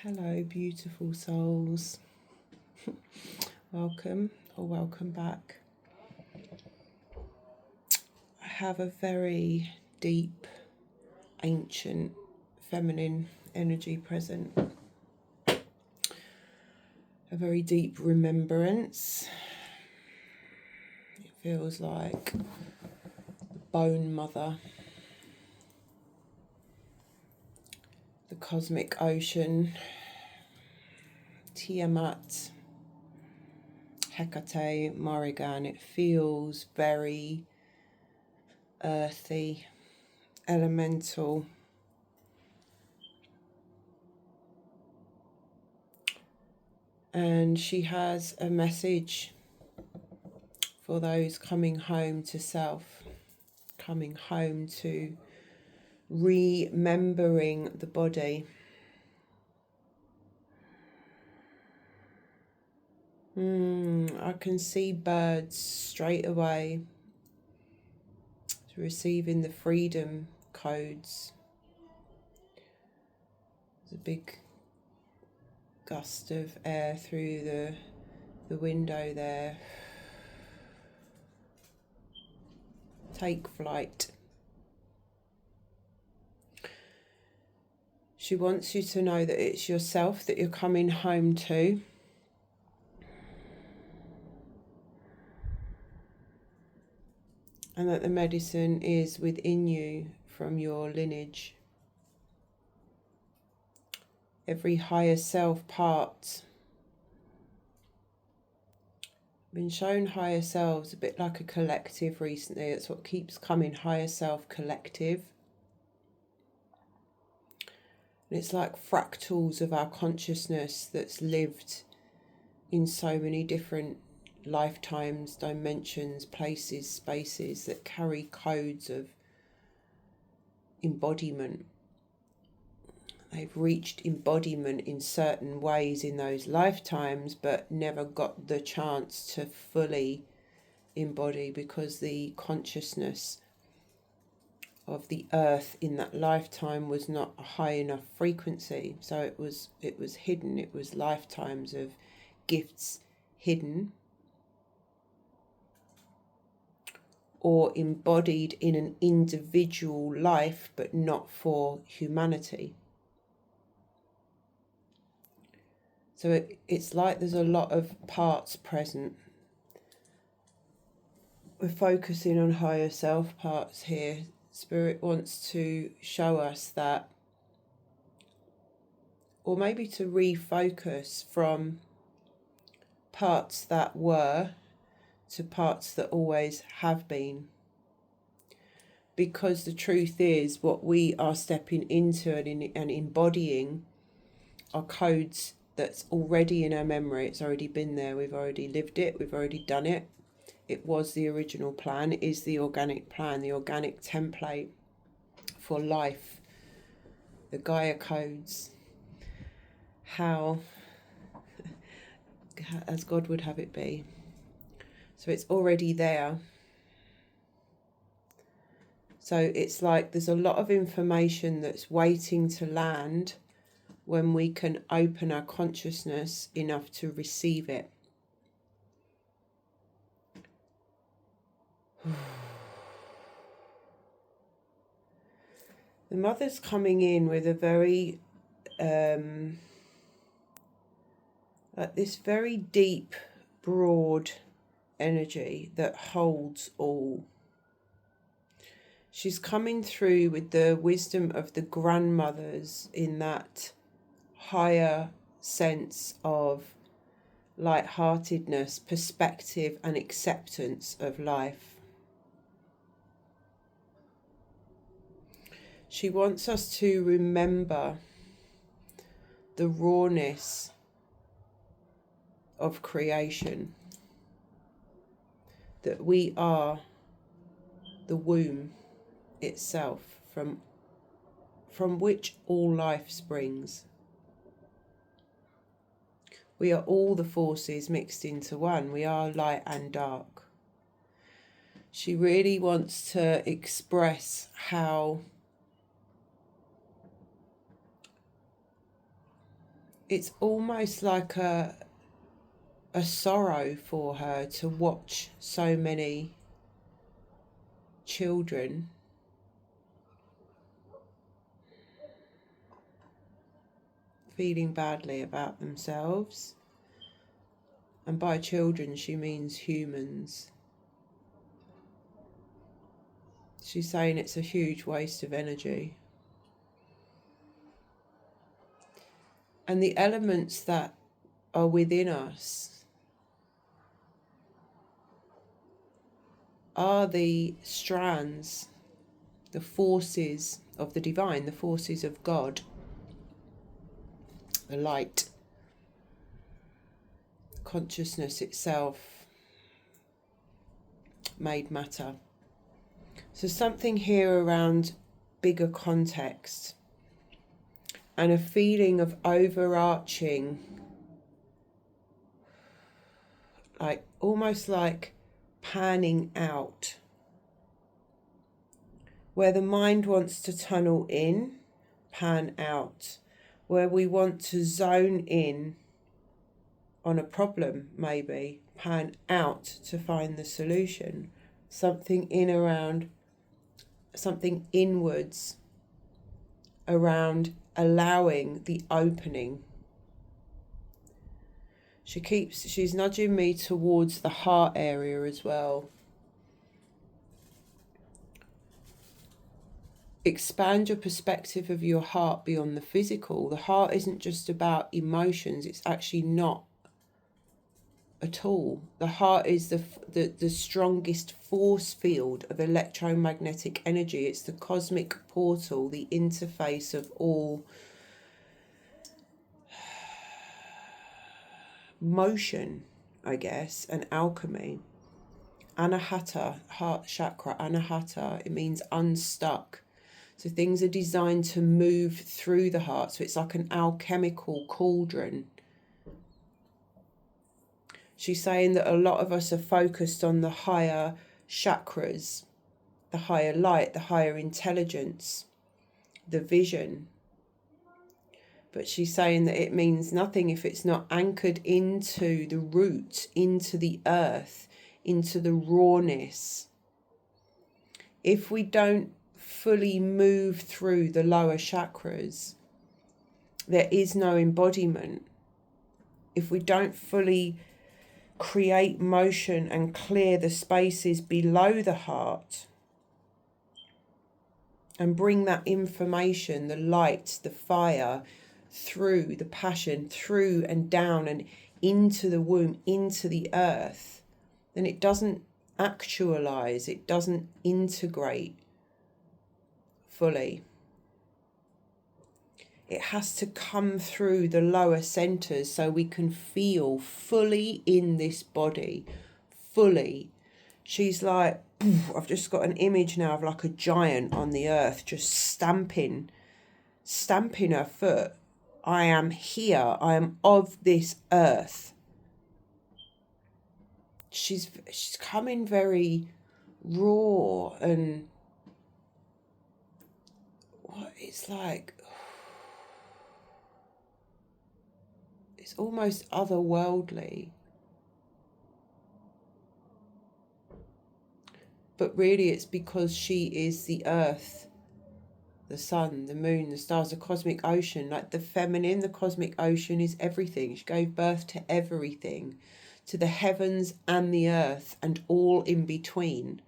Hello, beautiful souls. Welcome or welcome back. I have a very deep, ancient, feminine energy present. A very deep remembrance. It feels like the bone mother, the cosmic ocean, Tiamat, Hecate, Morrigan. It feels very earthy, elemental. And she has a message for those coming home to self, coming home to remembering the body. I can see birds straight away receiving the freedom codes. There's a big gust of air through the window there. Take flight. She wants you to know that it's yourself that you're coming home to. And that the medicine is within you from your lineage. Every higher self part. Been shown higher selves a bit like a collective recently. That's what keeps coming, higher self collective. And it's like fractals of our consciousness that's lived in so many different lifetimes, dimensions, places, spaces that carry codes of embodiment. They've reached embodiment in certain ways in those lifetimes, but never got the chance to fully embody because the consciousness of the earth in that lifetime was not a high enough frequency. So it was hidden. It was lifetimes of gifts hidden or embodied in an individual life, but not for humanity. So it's like there's a lot of parts present. We're focusing on higher self parts here. Spirit wants to show us that, or maybe to refocus from parts that were to parts that always have been. Because the truth is, what we are stepping into and embodying are codes that's already in our memory. It's already been there. We've already lived it. We've already done it. It was the original plan. It is the organic plan, the organic template for life. The Gaia codes. How, as God would have it be. So it's already there. So it's like there's a lot of information that's waiting to land when we can open our consciousness enough to receive it. The mother's coming in with a very, like this very deep, broad energy that holds all. She's coming through with the wisdom of the grandmothers in that higher sense of lightheartedness, perspective and acceptance of life. She wants us to remember the rawness of creation, that we are the womb itself from which all life springs. We are all the forces mixed into one. We are light and dark. She really wants to express how it's almost like a sorrow for her to watch so many children feeling badly about themselves. And by children, she means humans. She's saying it's a huge waste of energy. And the elements that are within us are the strands, the forces of the divine, the forces of God, the light, consciousness itself, made matter. So something here around bigger context and a feeling of overarching, like almost like panning out, where the mind wants to tunnel in, pan out, where we want to zone in on a problem, maybe pan out to find the solution, something in around, something inwards around allowing the opening. She's nudging me towards the heart area as well. Expand your perspective of your heart beyond the physical. The heart isn't just about emotions. It's actually not at all. The heart is the strongest force field of electromagnetic energy. It's the cosmic portal, the interface of all motion, I guess, and alchemy. Anahata, heart chakra, anahata, it means unstuck. So things are designed to move through the heart. So it's like an alchemical cauldron. She's saying that a lot of us are focused on the higher chakras, the higher light, the higher intelligence, the vision. But she's saying that it means nothing if it's not anchored into the root, into the earth, into the rawness. If we don't fully move through the lower chakras, there is no embodiment. If we don't fully create motion and clear the spaces below the heart and bring that information, the light, the fire, through the passion, through and down and into the womb, into the earth, then it doesn't actualize, it doesn't integrate fully. It has to come through the lower centers so we can feel fully in this body, fully. She's like, I've just got an image now of like a giant on the earth, just stamping her foot. I am here. I am of this earth. She's coming very raw and it's like, it's almost otherworldly. But really it's because she is the earth, the sun, the moon, the stars, the cosmic ocean. Like the feminine, the cosmic ocean is everything. She gave birth to everything, to the heavens and the earth and all in between.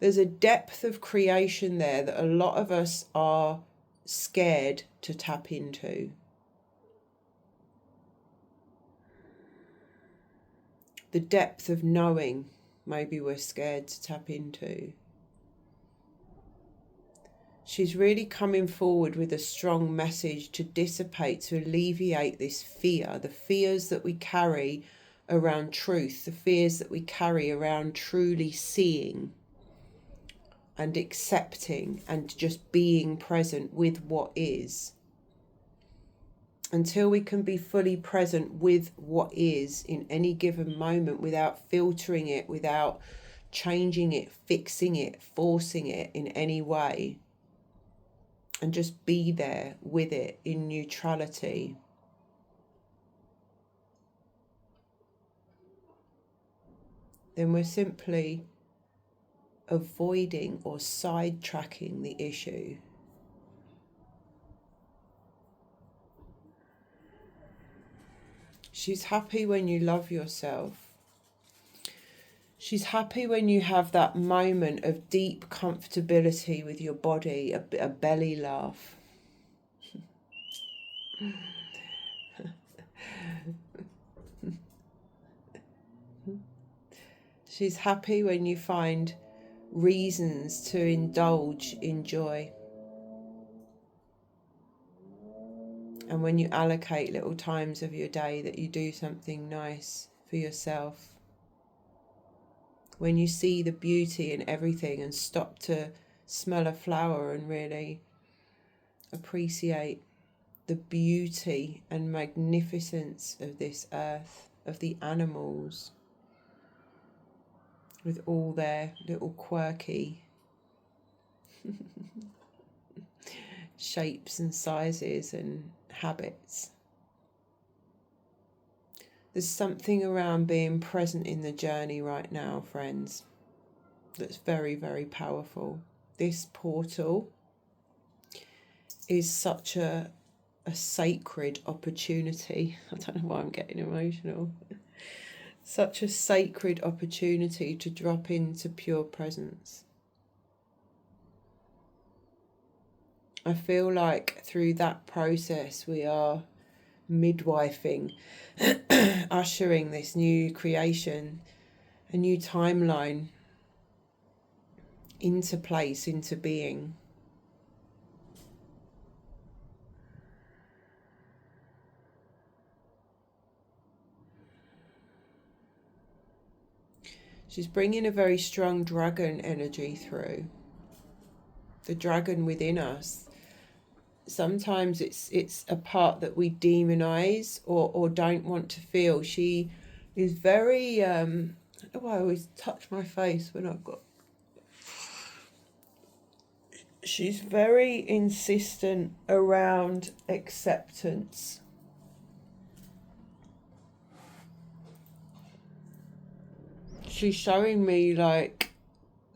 There's a depth of creation there that a lot of us are scared to tap into. The depth of knowing, maybe we're scared to tap into. She's really coming forward with a strong message to dissipate, to alleviate this fear, the fears that we carry around truth, the fears that we carry around truly seeing and accepting and just being present with what is. Until we can be fully present with what is in any given moment without filtering it, without changing it, fixing it, forcing it in any way, and just be there with it in neutrality. Then we're simply avoiding or sidetracking the issue. She's happy when you love yourself. She's happy when you have that moment of deep comfortability with your body, a belly laugh. She's happy when you find reasons to indulge in joy. And when you allocate little times of your day that you do something nice for yourself. When you see the beauty in everything and stop to smell a flower and really appreciate the beauty and magnificence of this earth, of the animals, with all their little quirky shapes and sizes and habits. There's something around being present in the journey right now, friends, that's very, very powerful. This portal is such a sacred opportunity. I don't know why I'm getting emotional. Such a sacred opportunity to drop into pure presence. I feel like through that process we are midwifing, ushering this new creation, a new timeline into place, into being. She's bringing a very strong dragon energy through. The dragon within us. Sometimes it's a part that we demonize or don't want to feel. She is very, I always touch my face when I've got... She's very insistent around acceptance. She's showing me like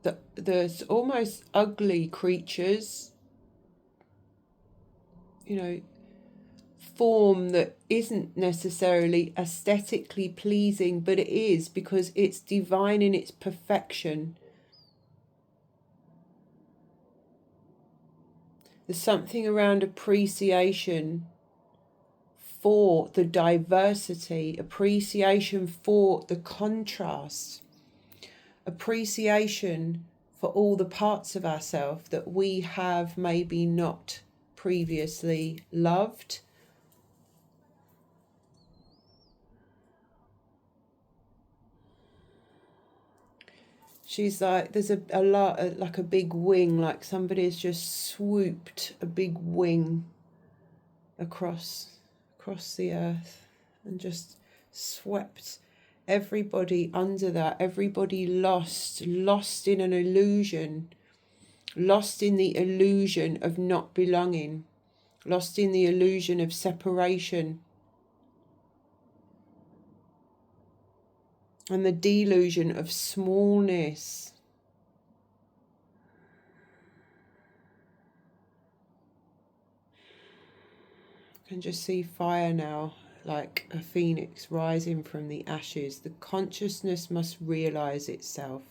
that there's almost ugly creatures, form that isn't necessarily aesthetically pleasing, but it is because it's divine in its perfection. There's something around appreciation for the diversity, appreciation for the contrast, appreciation for all the parts of ourselves that we have maybe not previously loved. She's like, there's a lot, like a big wing, like somebody's just swooped a big wing across the earth and just swept everybody under that, everybody lost in an illusion, lost in the illusion of not belonging, lost in the illusion of separation and the delusion of smallness. I can just see fire now, like a phoenix rising from the ashes. The consciousness must realize itself.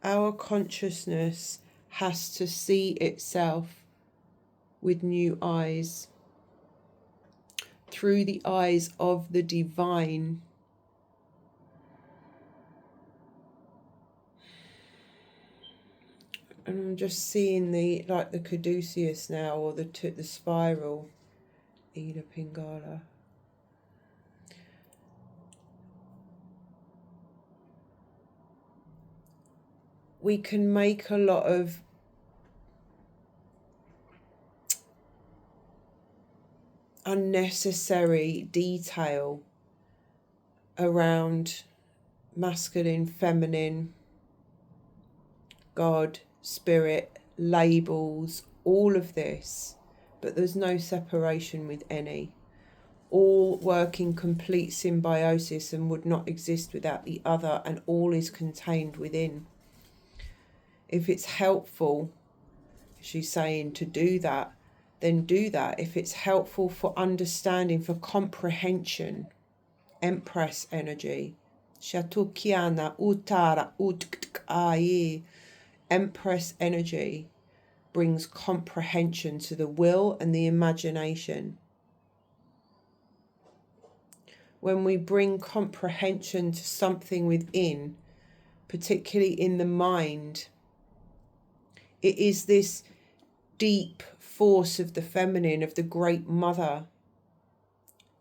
Our consciousness has to see itself with new eyes, through the eyes of the divine. And I'm just seeing the caduceus now, or the spiral, Ida Pingala. We can make a lot of unnecessary detail around masculine, feminine, God, spirit, labels, all of this, but there's no separation with any. All work in complete symbiosis and would not exist without the other, and all is contained within. If it's helpful, she's saying, to do that, then do that. If it's helpful for understanding, for comprehension, Empress energy. Shatukiana utara utk'aye. Empress energy brings comprehension to the will and the imagination. When we bring comprehension to something within, particularly in the mind, it is this deep force of the feminine, of the great mother.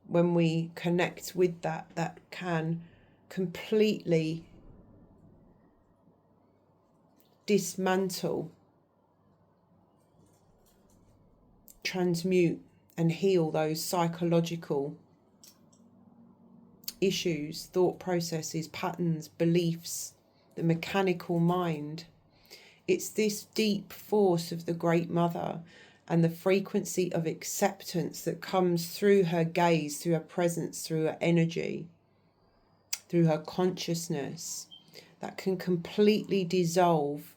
When we connect with that, that can completely dismantle, transmute and heal those psychological issues, thought processes, patterns, beliefs, the mechanical mind. It's this deep force of the Great Mother and the frequency of acceptance that comes through her gaze, through her presence, through her energy, through her consciousness, that can completely dissolve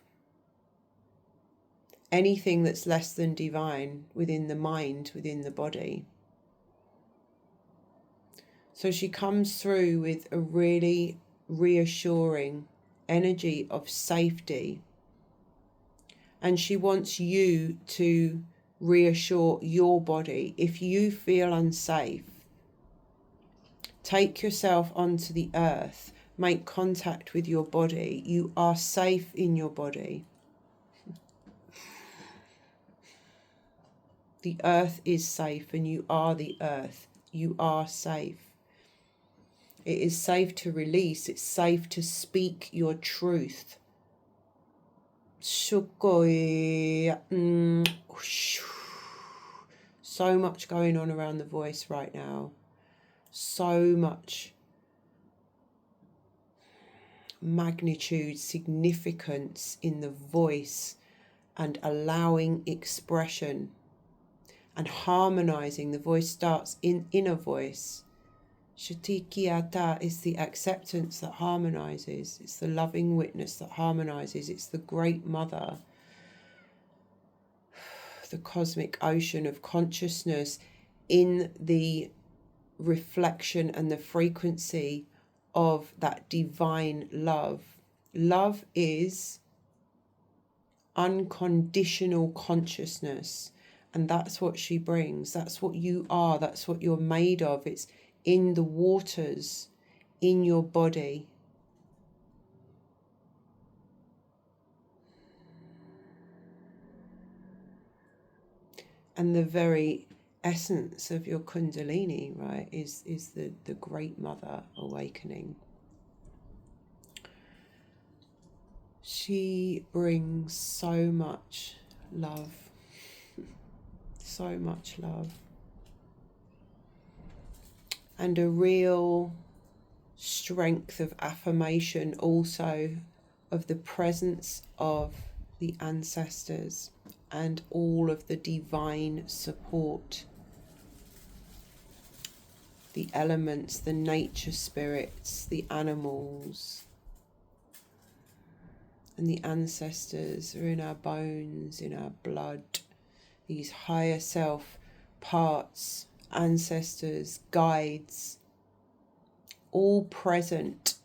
anything that's less than divine within the mind, within the body. So she comes through with a really reassuring energy of safety. And she wants you to reassure your body. If you feel unsafe, take yourself onto the earth, make contact with your body. You are safe in your body. The earth is safe and you are the earth. You are safe. It is safe to release. It's safe to speak your truth. So much going on around the voice right now. So much magnitude, significance in the voice, and allowing expression and harmonizing. The voice starts in inner voice. Shatikiata is the acceptance that harmonizes. It's the loving witness that harmonizes. It's the Great Mother, the cosmic ocean of consciousness in the reflection and the frequency of that divine love. Love is unconditional consciousness, and that's what she brings. That's what you are. That's what you're made of. It's in the waters, in your body. And the very essence of your Kundalini, right, is the Great Mother awakening. She brings so much love, so much love. And a real strength of affirmation also of the presence of the ancestors and all of the divine support, the elements, the nature spirits, the animals, and the ancestors are in our bones, in our blood, these higher self parts, ancestors, guides, all present.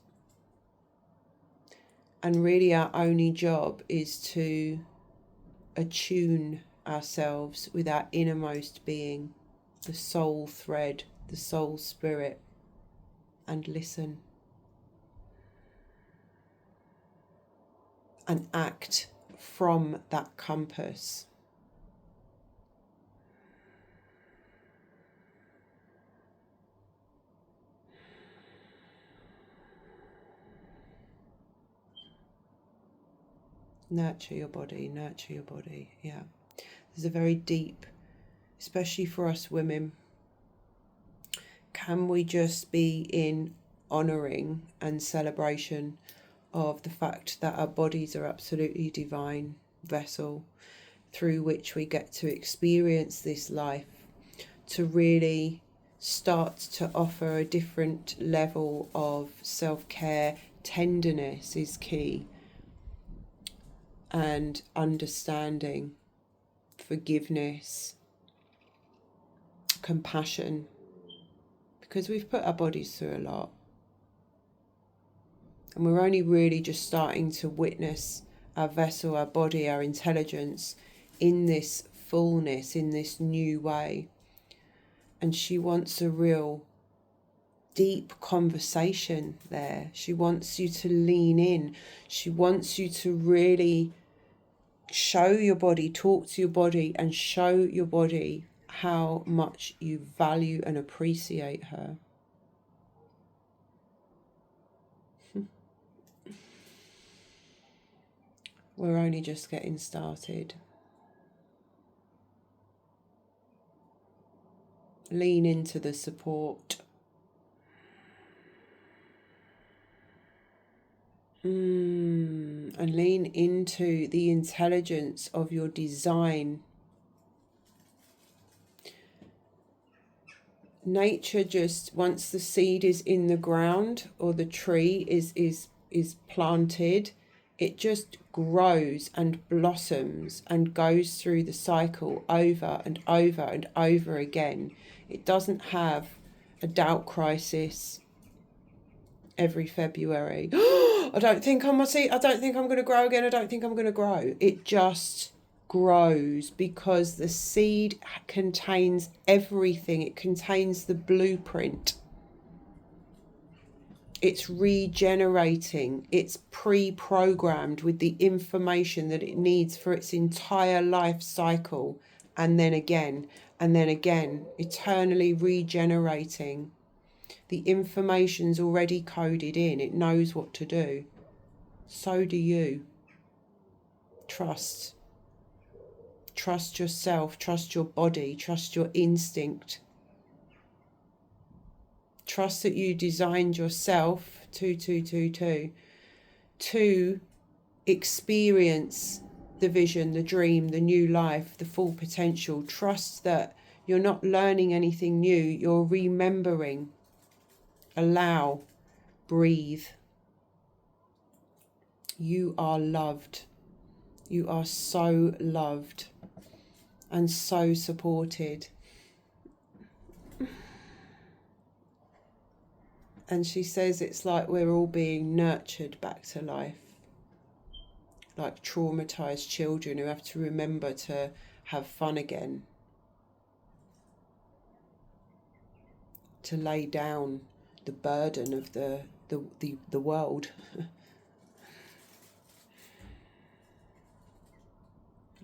And really our only job is to attune ourselves with our innermost being, the soul thread, the soul spirit, and listen and act from that compass. Nurture your body, nurture your body. Yeah. There's a very deep, especially for us women, can we just be in honouring and celebration of the fact that our bodies are absolutely divine vessel through which we get to experience this life, to really start to offer a different level of self-care. Tenderness is key, and understanding, forgiveness, compassion, because we've put our bodies through a lot, and we're only really just starting to witness our vessel, our body, our intelligence in this fullness, in this new way. And she wants a real deep conversation there. She wants you to lean in. She wants you to really show your body, talk to your body, and show your body how much you value and appreciate her. We're only just getting started. Lean into the support. And lean into the intelligence of your design. Nature, just once the seed is in the ground or the tree is planted, it just grows and blossoms and goes through the cycle over and over and over again. It doesn't have a doubt crisis every February. I don't think I'm going to grow again. I don't think I'm going to grow. It just grows because the seed contains everything. It contains the blueprint. It's regenerating. It's pre-programmed with the information that it needs for its entire life cycle. And then again, eternally regenerating. The information's already coded in. It knows what to do. So do you. Trust. Trust yourself. Trust your body. Trust your instinct. Trust that you designed yourself to experience the vision, the dream, the new life, the full potential. Trust that you're not learning anything new. You're remembering. Allow, breathe. You are loved. You are so loved and so supported. And she says it's like we're all being nurtured back to life, like traumatized children who have to remember to have fun again, to lay down the burden of the world.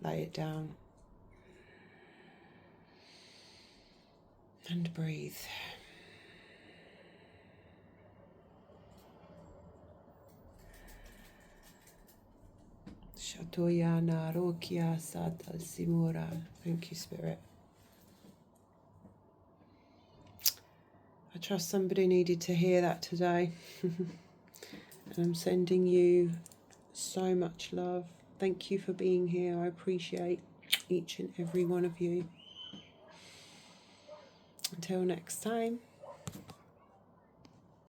Lay it down and breathe. Shatoyana Rokia Sata Simura. Thank you, Spirit. I trust somebody needed to hear that today. And I'm sending you so much love. Thank you for being here. I appreciate each and every one of you. Until next time.